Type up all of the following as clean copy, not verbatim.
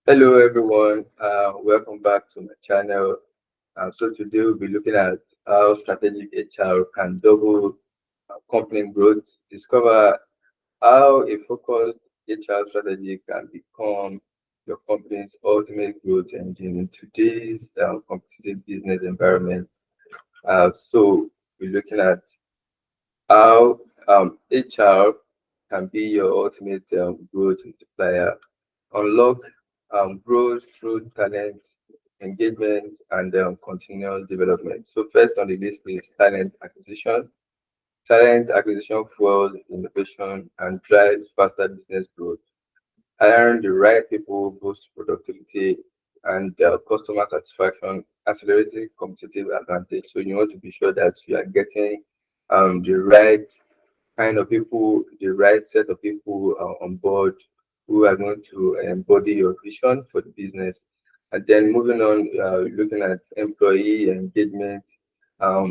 Hello everyone, welcome back to my channel. So today we'll be looking at how strategic HR can double company growth, discover how a focused HR strategy can become your company's ultimate growth engine in today's competitive business environment. So we're looking at how HR can be your ultimate growth multiplier. Unlock growth through talent, engagement, and continuous development. So first on the list is talent acquisition. Talent acquisition fuels innovation and drives faster business growth. Hiring the right people boosts productivity and customer satisfaction, accelerating competitive advantage. So you want to be sure that you are getting the right kind of people, the right set of people on board who are going to embody your vision for the business. And then moving on, looking at employee engagement,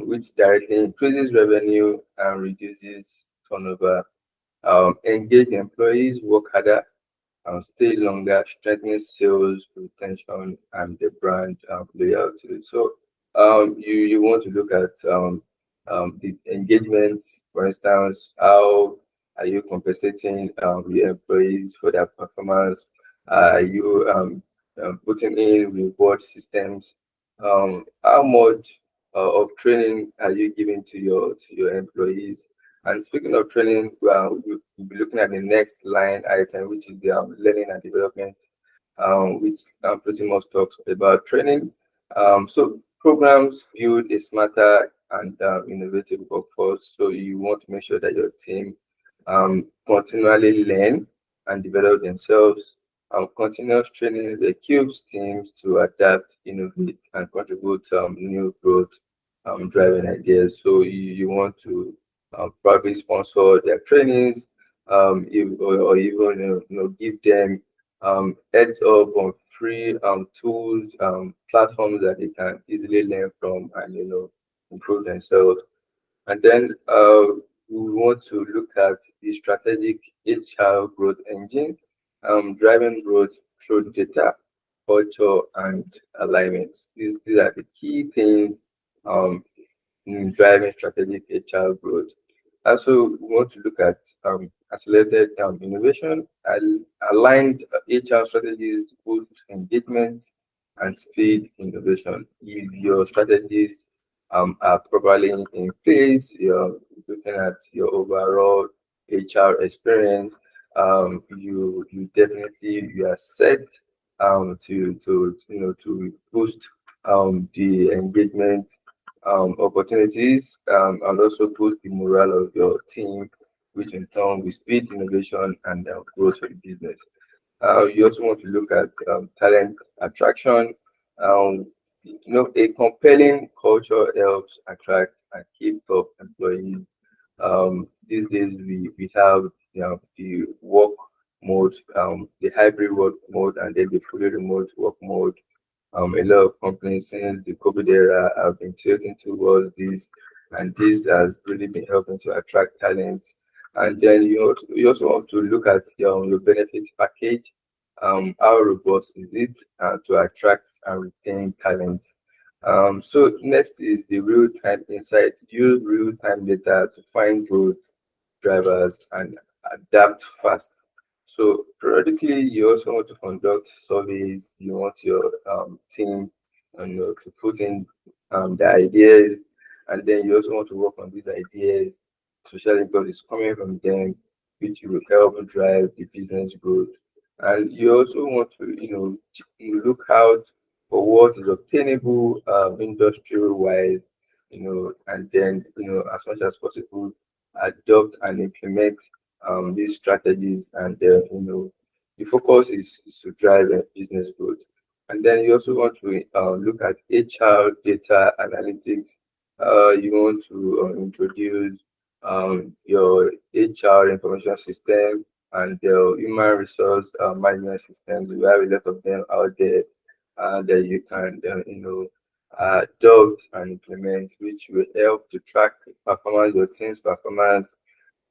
which directly increases revenue and reduces turnover. Engage employees, work harder, stay longer, strengthening sales, retention, and the brand loyalty. So you want to look at the engagements, for instance, how are you compensating your employees for their performance? Are you putting in reward systems? How much of training are you giving to your employees? And speaking of training, we'll be looking at the next line item, which is the learning and development, which pretty much talks about training. So programs build a smarter and innovative workforce. So you want to make sure that your team continually learn and develop themselves. Continuous training equips teams to adapt, innovate, and contribute new growth driving ideas. So you want to probably sponsor their trainings, or even give them heads up on free tools, platforms that they can easily learn from and improve themselves. And then we want to look at the strategic HR growth engine, driving growth through data, culture, and alignment. These are the key things um, in driving strategic HR growth. Also, we want to look at accelerated innovation, aligned HR strategies, boost engagement, and speed innovation. If your strategies are properly in place, you're looking at your overall HR experience, you definitely you are set to boost the engagement opportunities, and also boost the morale of your team, which in turn will speed innovation and growth for the business. You also want to look at talent attraction. A compelling culture helps attract and keep top employees. These days, we have the work mode, the hybrid work mode, and then the fully remote work mode. A lot of companies since the COVID era have been tilting towards this, and this has really been helping to attract talent. And then you also want to look at your benefits package. How robust is it to attract and retain talent? So next is the real-time insights. Use real-time data to find growth drivers and adapt fast. So periodically, you also want to conduct surveys. You want your team to put in the ideas, and then you also want to work on these ideas, especially because it's coming from them, which will help drive the business growth. And you also want to, you look out for what is obtainable industrial wise, and then as much as possible adopt and implement these strategies, and the focus is to drive business growth. And then you also want to look at HR data analytics. You want to introduce your HR information system and the human resource management systems. We have a lot of them out there that you can adopt and implement, which will help to track performance, your team's performance,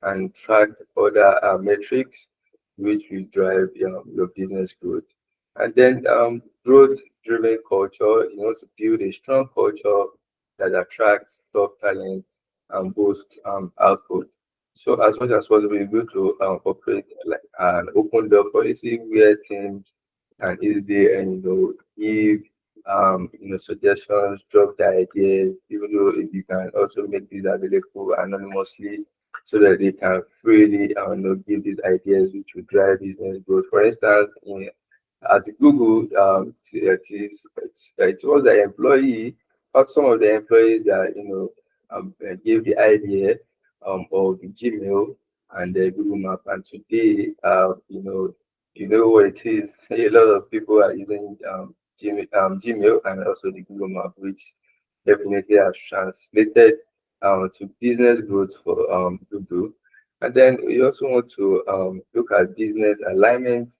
and track other metrics which will drive your business growth. And then growth-driven culture, you want to build a strong culture that attracts top talent and boosts output. So as much as possible, you go to operate like an open door policy where teams can easily give suggestions, drop the ideas, even though if you can also make these available anonymously so that they can freely give these ideas which will drive business growth. For instance, at Google, it was the employee, or some of the employees that gave the idea of the Gmail and the Google Map. And today, you know what it is. A lot of people are using Gmail and also the Google Map, which definitely has translated to business growth for Google. And then we also want to look at business alignment,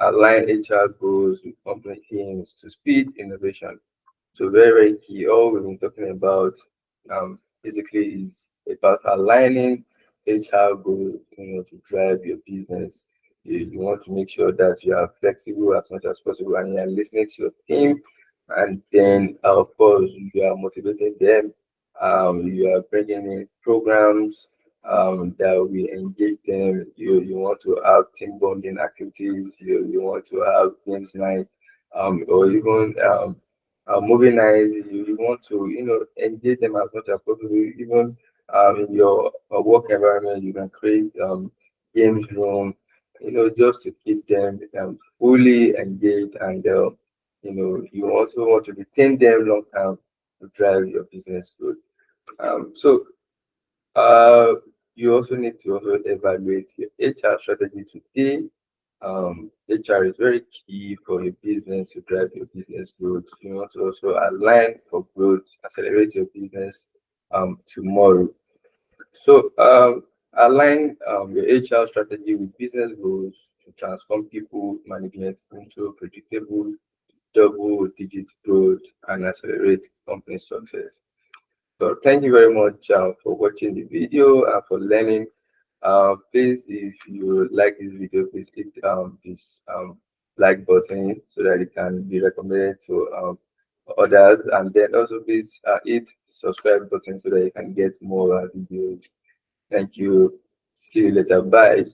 align HR goals with company aims to speed innovation. So very, very key. All we've been talking about basically is about aligning HR goals, to drive your business. You want to make sure that you are flexible as much as possible and you are listening to your team. And then, of course, you are motivating them. You are bringing in programs that will engage them. You want to have team bonding activities. You want to have games night, or even movie nights. You want to engage them as much as possible. Even in your work environment, you can create games room. Just to keep them fully engaged, and you also want to retain them long term to drive your business growth. So uh, you also need to also evaluate your HR strategy today. HR is very key for your business to drive your business growth. You want to also align for growth, accelerate your business tomorrow. So align your HR strategy with business goals to transform people management into predictable double-digit growth and accelerate company success. So thank you very much for watching the video and for learning. Please, if you like this video, please hit this like button so that it can be recommended to others. And then also please hit the subscribe button so that you can get more videos. Thank you. See you later. Bye.